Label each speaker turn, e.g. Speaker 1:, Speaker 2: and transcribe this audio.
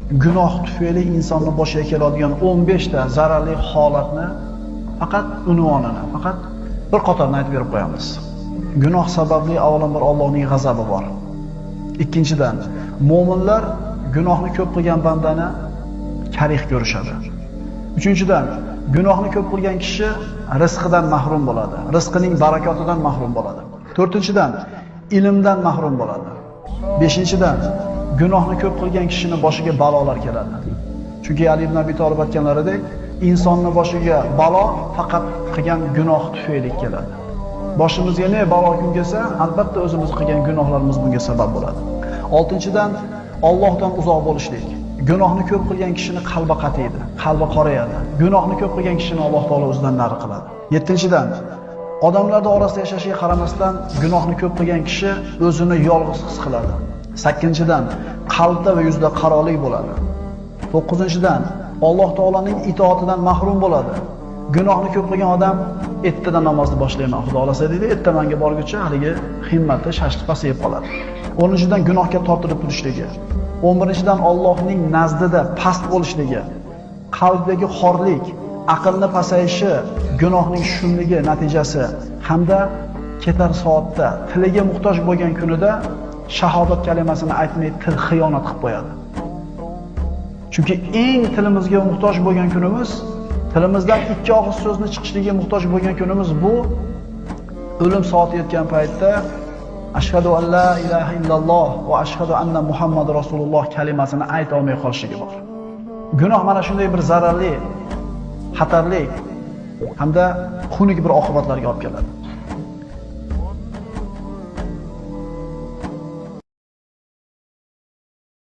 Speaker 1: Gunoh tufayli insonning boshiga keladigan 15 ta zararli holatni faqat unvonini, faqat bir qatorni aytib berib qo'yamiz. Gunoh sababli avvalambor Allohning g'azabi bor. Ikkinchidan, mu'minlar gunohni ko'p qilgan bandani karih ko'rishadi. Uchinchidan, gunohni ko'p qilgan kishi rizqidan mahrum bo'ladi. Rizqining barakotidan mahrum bo'ladi. To'rtinchidan, ilmdan mahrum bo'ladi. Beshinchidan, gunohni ko'p qilgan kishining boshiga balolar keladi. Chunki Ali ibn Abi Talib aytganlaridek, insonning boshiga balo faqat qilgan gunoh tufayli keladi. Boshimizga ne balo kun kelsa, albatta o'zimiz qilgan gunohlarimiz bunga sabab bo'ladi. Oltinchidan, Allohdan uzoq bo'lishlik. Gunohni ko'p qilgan kishining qalbi qatiydi, qalbi qorayadi. Gunohni ko'p qilgan kishini Alloh taolo o'zidan nari qiladi. Yettinchidan, odamlar orasida yashashiga qaramasdan gunohni ko'p qilgan kishi o'zini yolg'iz his qiladi. Sakkinchidan, qalbda va yuzda qarolik bo'ladi. To'qqizinchidan, Alloh taolaning itoatidan mahrum bo'ladi. Gunohni ko'p qilgan odam ertadan namozni boshlayman, Xudo xolasa deydi, ertamanga borguncha haligi himmati, shashti pasayib qoladi. 10-dan gunohga tortilib turishligi. 11-dan Allohning nazdida past bo'lishligi, qalbdagi xorlik, aqlni pasayishi, gunohning shumligi natijasi hamda ketar soatda tiliga muhtoj bo'lgan kunida shahodat kalimasini aytmay til xiyonat qilib qo'yadi. Chunki eng tilimizga muhtoj bo'lgan kunimiz, tilimizdan ikki og'iz so'zni chiqishiga muhtoj bo'lgan kunimiz bu o'lim soati yetgan paytda ashhadu an la ilaha illalloh va ashhadu anna Muhammad rasululloh kalimasini ayta olmay qolishligi bor. Gunoh mana shunday bir zararli, xatarli hamda xunuk bir oqibatlarga olib keladi.